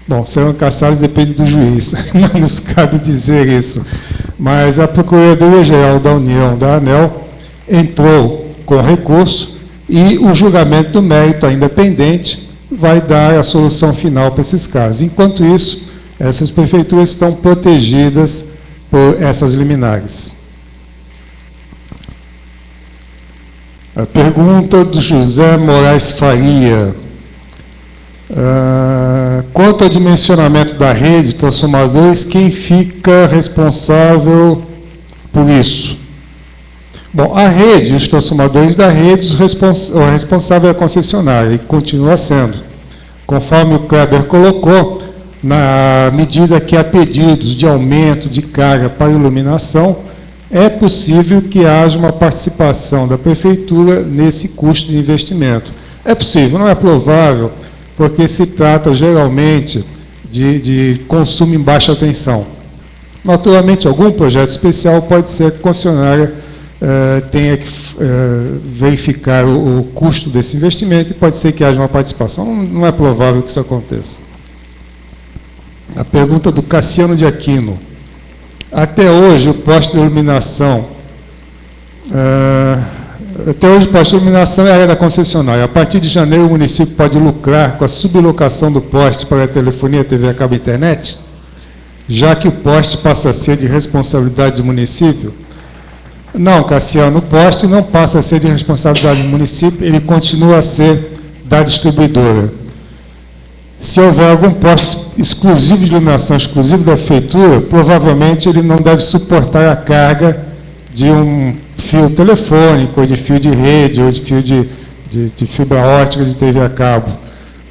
Bom, serão cassadas depende do juiz, não nos cabe dizer isso. Mas a Procuradoria-Geral da União, da ANEEL, entrou com recurso e o julgamento do mérito, ainda pendente, vai dar a solução final para esses casos. Enquanto isso, essas prefeituras estão protegidas por essas liminares. A pergunta do José Moraes Faria. Quanto ao dimensionamento da rede, transformadores, quem fica responsável por isso? Bom, a rede, os transformadores da rede, o responsável é a concessionária, e continua sendo. Conforme o Kleber colocou, na medida que há pedidos de aumento de carga para iluminação, é possível que haja uma participação da Prefeitura nesse custo de investimento. É possível, não é provável, porque se trata geralmente de consumo em baixa tensão. Naturalmente, algum projeto especial pode ser que a concessionária tenha que verificar o custo desse investimento e pode ser que haja uma participação. Não é provável que isso aconteça. A pergunta do Cassiano de Aquino. Até hoje, o poste de iluminação... Até hoje, o poste de iluminação é a área da concessionária. A partir de janeiro, o município pode lucrar com a sublocação do poste para a telefonia, TV a cabo e internet, já que o poste passa a ser de responsabilidade do município? Não, Cassiano, o poste não passa a ser de responsabilidade do município, ele continua a ser da distribuidora. Se houver algum poste exclusivo de iluminação, exclusivo da prefeitura, provavelmente ele não deve suportar a carga de um fio telefônico, ou de fio de rede, ou de fio de fibra óptica de TV a cabo,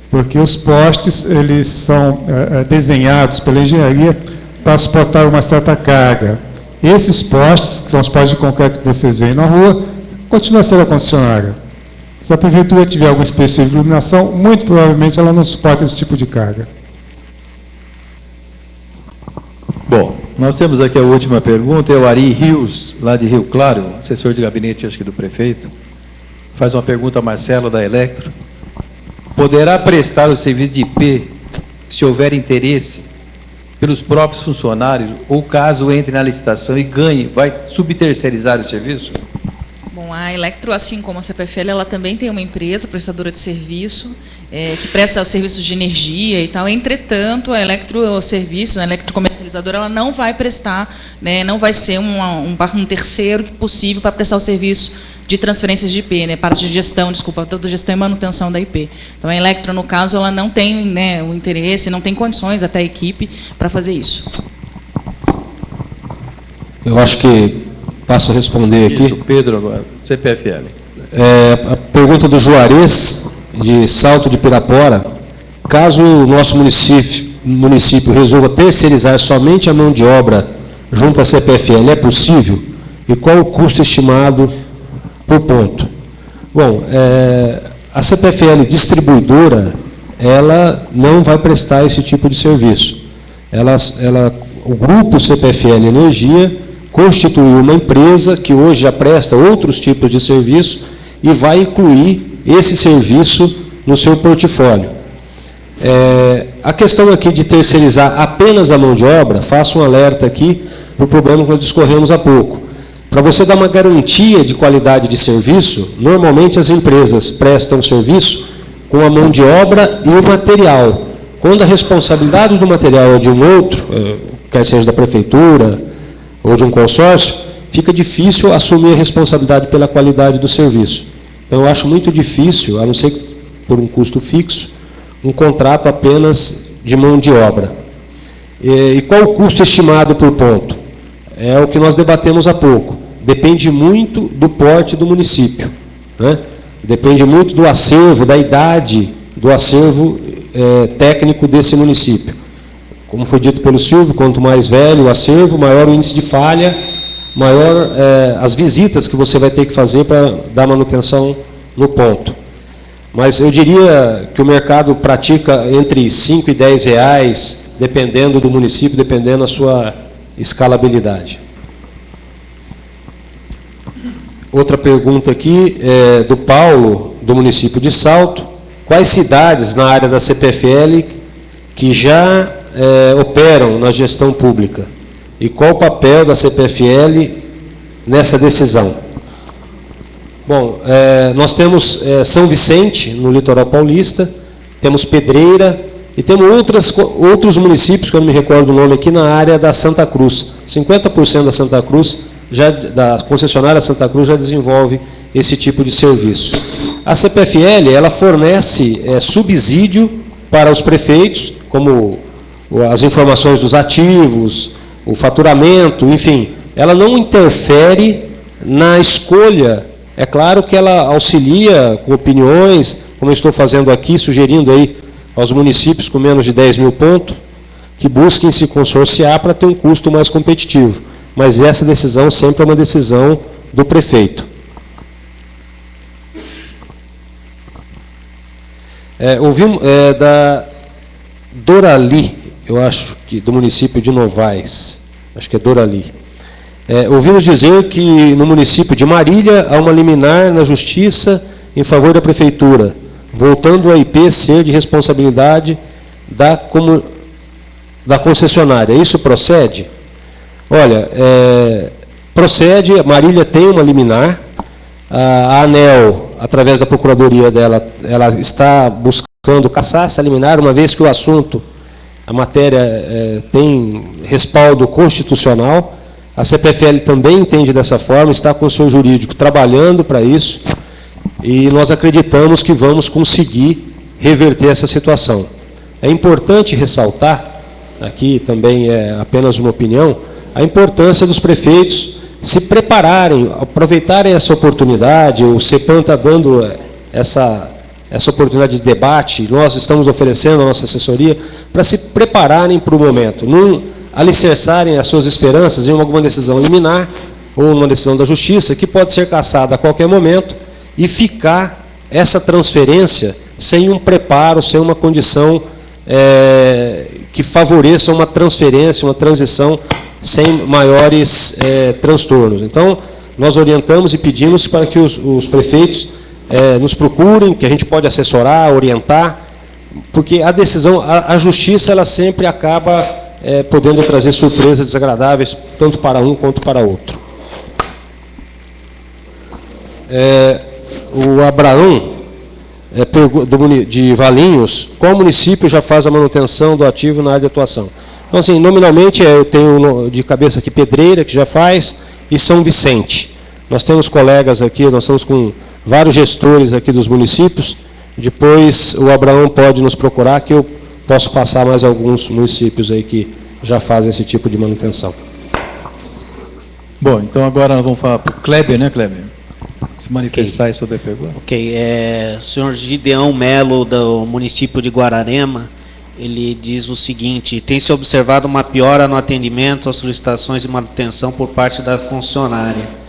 porque os postes eles são desenhados pela engenharia para suportar uma certa carga. Esses postes, que são os postes de concreto que vocês veem na rua, continuam a ser a concessionária. Se a prefeitura tiver algum específico de iluminação, muito provavelmente ela não suporta esse tipo de carga. Bom, nós temos aqui a última pergunta, é o Ari Rios, lá de Rio Claro, assessor de gabinete, acho que do prefeito, faz uma pergunta ao Marcelo, da Electro. Poderá prestar o serviço de IP, se houver interesse, pelos próprios funcionários, ou caso entre na licitação e ganhe, vai subterceirizar o serviço? Bom, a Electro, assim como a CPFL, ela também tem uma empresa prestadora de serviço, que presta serviços de energia e tal. Entretanto, a Electro Serviço, a Electro Comercializadora, ela não vai prestar, né, não vai ser um terceiro possível para prestar o serviço de transferências de IP, né, parte de gestão, desculpa, toda gestão e manutenção da IP. Então, a Electro, no caso, ela não tem, né, o interesse, não tem condições, até a equipe, para fazer isso. Eu acho que passo a responder aqui. Isso, Pedro agora, CPFL. A pergunta do Juarez, de Salto de Pirapora. Caso o nosso município resolva terceirizar somente a mão de obra junto à CPFL, é possível? E qual o custo estimado por ponto? Bom, a CPFL distribuidora, ela não vai prestar esse tipo de serviço. O grupo CPFL Energia constituiu uma empresa que hoje já presta outros tipos de serviço e vai incluir esse serviço no seu portfólio. A questão aqui de terceirizar apenas a mão de obra, faço um alerta aqui para o problema que nós discorremos há pouco. Para você dar uma garantia de qualidade de serviço, normalmente as empresas prestam serviço com a mão de obra e o material. Quando a responsabilidade do material é de um outro, quer seja da prefeitura ou de um consórcio, fica difícil assumir a responsabilidade pela qualidade do serviço. Então, eu acho muito difícil, a não ser por um custo fixo, um contrato apenas de mão de obra. E qual o custo estimado por ponto? É o que nós debatemos há pouco. Depende muito do porte do município, né? Depende muito do acervo, da idade do acervo técnico desse município. Como foi dito pelo Silvio, quanto mais velho o acervo, maior o índice de falha, maior as visitas que você vai ter que fazer para dar manutenção no ponto. Mas eu diria que o mercado pratica entre 5 e 10 reais, dependendo do município, dependendo da sua escalabilidade. Outra pergunta aqui é do Paulo, do município de Salto. Quais cidades na área da CPFL que já operam na gestão pública? E qual o papel da CPFL nessa decisão? Bom, nós temos São Vicente, no litoral paulista, temos Pedreira e temos outros municípios, que eu não me recordo o nome aqui, na área da Santa Cruz. 50% da Santa Cruz, da concessionária Santa Cruz, já desenvolve esse tipo de serviço. A CPFL, ela fornece subsídio para os prefeitos, como as informações dos ativos, o faturamento, enfim, ela não interfere na escolha. É claro que ela auxilia com opiniões, como eu estou fazendo aqui, sugerindo aí aos municípios com menos de 10 mil pontos, que busquem se consorciar para ter um custo mais competitivo. Mas essa decisão sempre é uma decisão do prefeito. Ouvimos da Dorali, eu acho que do município de Novaes, acho que é Dorali. Ouvimos dizer que no município de Marília há uma liminar na justiça em favor da prefeitura, voltando a IP ser de responsabilidade da concessionária. Isso procede? Olha, procede, Marília tem uma liminar, a ANEEL, através da procuradoria dela, ela está buscando cassar essa liminar, uma vez que o assunto, a matéria tem respaldo constitucional. A CPFL também entende dessa forma, está com o seu jurídico trabalhando para isso, e nós acreditamos que vamos conseguir reverter essa situação. É importante ressaltar, aqui também é apenas uma opinião, a importância dos prefeitos se prepararem, aproveitarem essa oportunidade. O CEPAM está dando essa oportunidade de debate, nós estamos oferecendo a nossa assessoria, para se prepararem para o momento, não alicerçarem as suas esperanças em alguma decisão liminar ou uma decisão da justiça, que pode ser cassada a qualquer momento, e ficar essa transferência sem um preparo, sem uma condição que favoreça uma transferência, uma transição sem maiores transtornos. Então, nós orientamos e pedimos para que os prefeitos nos procurem, que a gente pode assessorar, orientar, porque a decisão, a justiça, ela sempre acaba podendo trazer surpresas desagradáveis, tanto para um quanto para outro. O Abraão, de Valinhos, qual município já faz a manutenção do ativo na área de atuação? Então, assim, nominalmente, eu tenho de cabeça aqui Pedreira, que já faz, e São Vicente. Nós temos colegas aqui, nós estamos com vários gestores aqui dos municípios. Depois o Abraão pode nos procurar, que eu posso passar mais alguns municípios aí que já fazem esse tipo de manutenção. Bom, então agora nós vamos falar para o Kleber, né, Kleber? Se manifestar aí sobre a pergunta. Ok. O senhor Gideão Melo, do município de Guararema, ele diz o seguinte: tem-se observado uma piora no atendimento às solicitações de manutenção por parte da concessionária.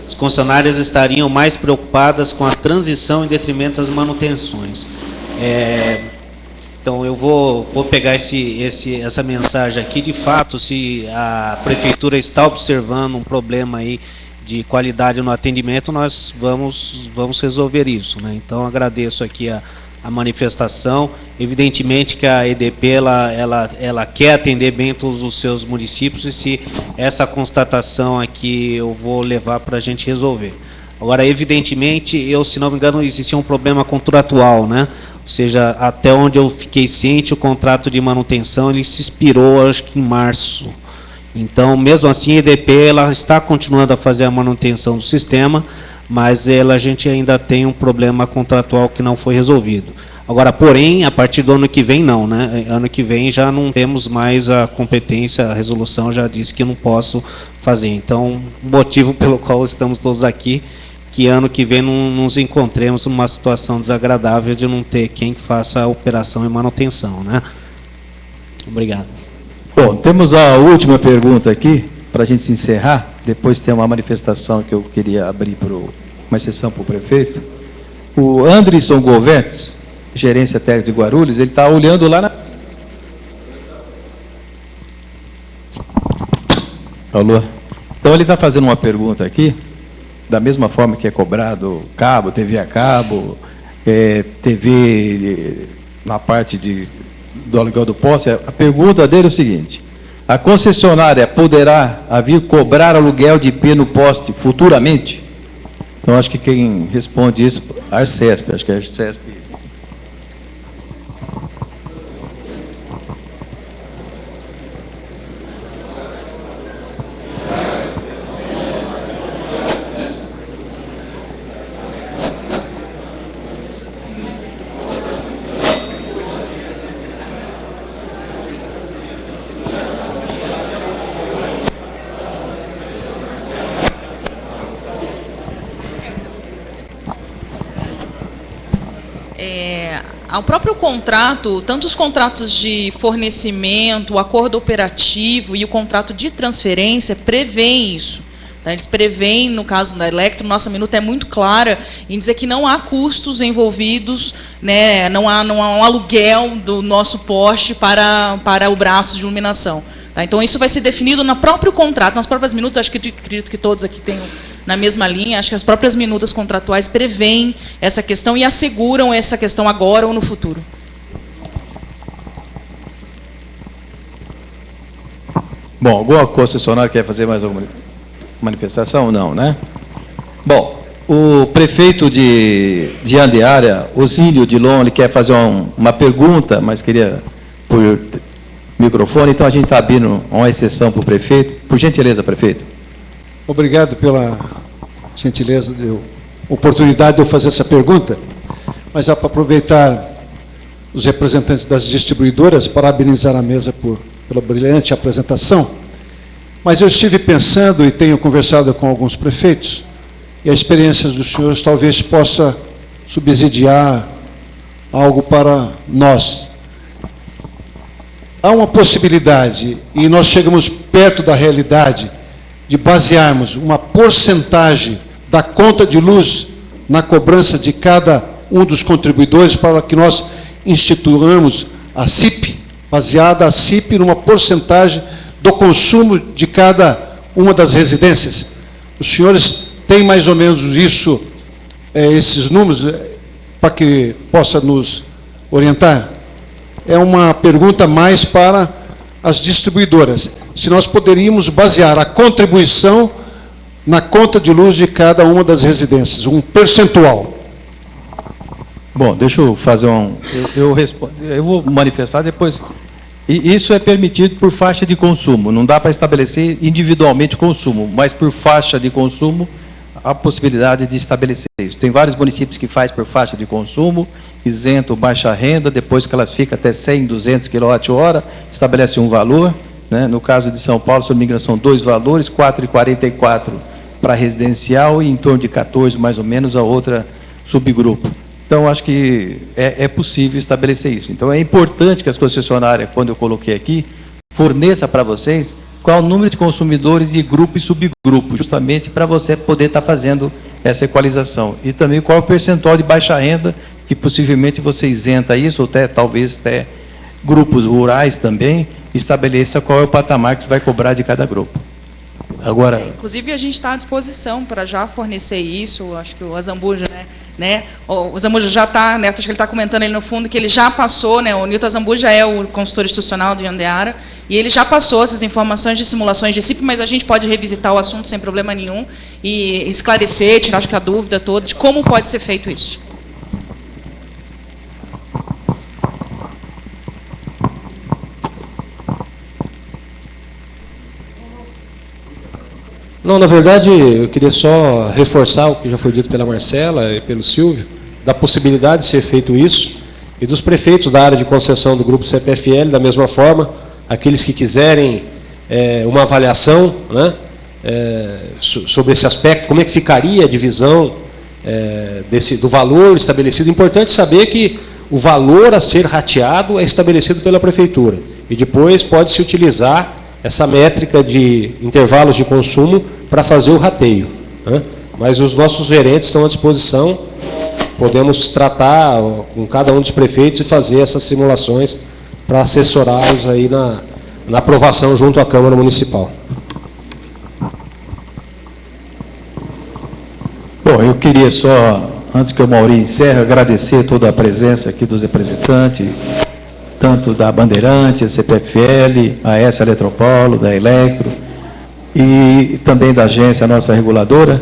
As concessionárias estariam mais preocupadas com a transição em detrimento das manutenções. Então, eu vou pegar essa mensagem aqui. De fato, se a prefeitura está observando um problema aí de qualidade no atendimento, nós vamos resolver isso, né? Então, agradeço aqui a manifestação. Evidentemente que a EDP ela quer atender bem todos os seus municípios, e se essa constatação aqui eu vou levar para a gente resolver. Agora, evidentemente, se não me engano, existia um problema contratual, né? Ou seja, até onde eu fiquei ciente, o contrato de manutenção ele se expirou, acho que em março. Então, mesmo assim, a EDP ela está continuando a fazer a manutenção do sistema, mas a gente ainda tem um problema contratual que não foi resolvido. Agora, porém, a partir do ano que vem, não, né? Ano que vem já não temos mais a competência, a resolução já disse que não posso fazer. Então, o motivo pelo qual estamos todos aqui, que ano que vem não nos encontremos numa situação desagradável de não ter quem faça a operação e manutenção, né? Obrigado. Bom, temos a última pergunta aqui, para a gente se encerrar. Depois tem uma manifestação que eu queria abrir para uma sessão para o prefeito. O Anderson Govertz, gerência técnica de Guarulhos, ele está olhando lá na... Alô? Então ele está fazendo uma pergunta aqui, da mesma forma que é cobrado cabo, TV a cabo, TV na parte do aluguel do poste. A pergunta dele é o seguinte: a concessionária poderá vir cobrar aluguel de IP no poste futuramente? Então, acho que quem responde isso é a Arcesp, acho que é a Arcesp. Ao próprio contrato, tanto os contratos de fornecimento, o acordo operativo e o contrato de transferência prevêem isso. Tá? Eles preveem, no caso da Elektro, nossa minuta é muito clara em dizer que não há custos envolvidos, né, não há um aluguel do nosso poste para o braço de iluminação. Tá? Então, isso vai ser definido no próprio contrato, nas próprias minutas. Acho que acredito que todos aqui tenham na mesma linha. Acho que as próprias minutas contratuais preveem essa questão e asseguram essa questão agora ou no futuro. Bom, alguma concessionária quer fazer mais alguma manifestação? Não, né? Bom, o prefeito de Andeara, Osílio Dilon, ele quer fazer uma pergunta, mas queria por microfone, então a gente está abrindo uma exceção para o prefeito. Por gentileza, prefeito. Obrigado pela gentileza, oportunidade de eu fazer essa pergunta, mas já para aproveitar os representantes das distribuidoras, parabenizar a mesa pela brilhante apresentação, mas eu estive pensando e tenho conversado com alguns prefeitos, e a experiência dos senhores talvez possa subsidiar algo para nós. Há uma possibilidade, e nós chegamos perto da realidade, de basearmos uma porcentagem da conta de luz na cobrança de cada um dos contribuidores para que nós instituamos a CIP, baseada a CIP numa porcentagem do consumo de cada uma das residências. Os senhores têm mais ou menos isso, esses números, para que possa nos orientar? É uma pergunta mais para as distribuidoras. Se nós poderíamos basear a contribuição na conta de luz de cada uma das residências, um percentual. Bom, deixa eu fazer eu vou manifestar depois. E isso é permitido por faixa de consumo. Não dá para estabelecer individualmente o consumo, mas por faixa de consumo, há possibilidade de estabelecer isso. Tem vários municípios que faz por faixa de consumo, isento baixa renda, depois que elas ficam até 100, 200 kWh, estabelece um valor. Né? No caso de São Paulo, se não me engano, são 2 valores, 4,44 para residencial e em torno de 14, mais ou menos, a outra subgrupo. Então, acho que é possível estabelecer isso. Então, é importante que as concessionárias, quando eu coloquei aqui, forneça para vocês qual o número de consumidores de grupo e subgrupo, justamente para você poder estar fazendo essa equalização. E também qual é o percentual de baixa renda, que possivelmente você isenta isso, ou até, talvez até grupos rurais também, estabeleça qual é o patamar que você vai cobrar de cada grupo. Agora, inclusive, a gente está à disposição para já fornecer isso. Acho que o Azambuja, né? O Azambuja já está, né? Acho que ele está comentando ali no fundo que ele já passou, né? O Nilton Azambuja é o consultor institucional de Andeara e ele já passou essas informações de simulações de CIP, mas a gente pode revisitar o assunto sem problema nenhum e esclarecer, tirar, acho que a dúvida toda de como pode ser feito isso. Não, na verdade, eu queria só reforçar o que já foi dito pela Marcela e pelo Silvio, da possibilidade de ser feito isso, e dos prefeitos da área de concessão do Grupo CPFL, da mesma forma, aqueles que quiserem uma avaliação, né, sobre esse aspecto, como é que ficaria a divisão do valor estabelecido. Importante saber que o valor a ser rateado é estabelecido pela Prefeitura, e depois pode-se utilizar essa métrica de intervalos de consumo para fazer o rateio, né? Mas os nossos gerentes estão à disposição, podemos tratar com cada um dos prefeitos e fazer essas simulações para assessorá-los aí na aprovação junto à Câmara Municipal. bom, eu queria só, antes que o Mauri encerre, agradecer toda a presença aqui dos representantes, tanto da Bandeirantes, CPFL, a AES Eletropaulo, da Elektro, e também da agência nossa reguladora,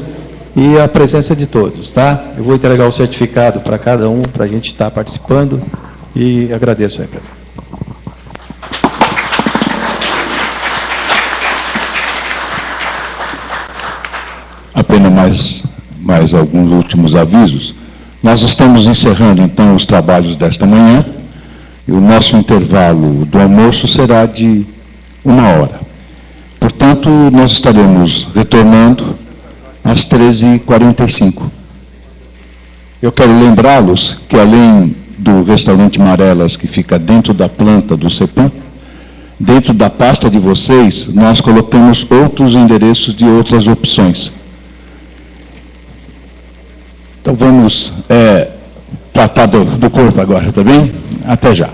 e a presença de todos, tá? Eu vou entregar o certificado para cada um, para a gente estar participando, e agradeço a presença. Apenas mais alguns últimos avisos. Nós estamos encerrando, então, os trabalhos desta manhã, e o nosso intervalo do almoço será de 1 hora. Portanto, nós estaremos retornando às 13h45. Eu quero lembrá-los que, além do restaurante Marelas, que fica dentro da planta do CEPAM, dentro da pasta de vocês, nós colocamos outros endereços de outras opções. Então, vamos tratar do corpo agora, tá bem? Até já.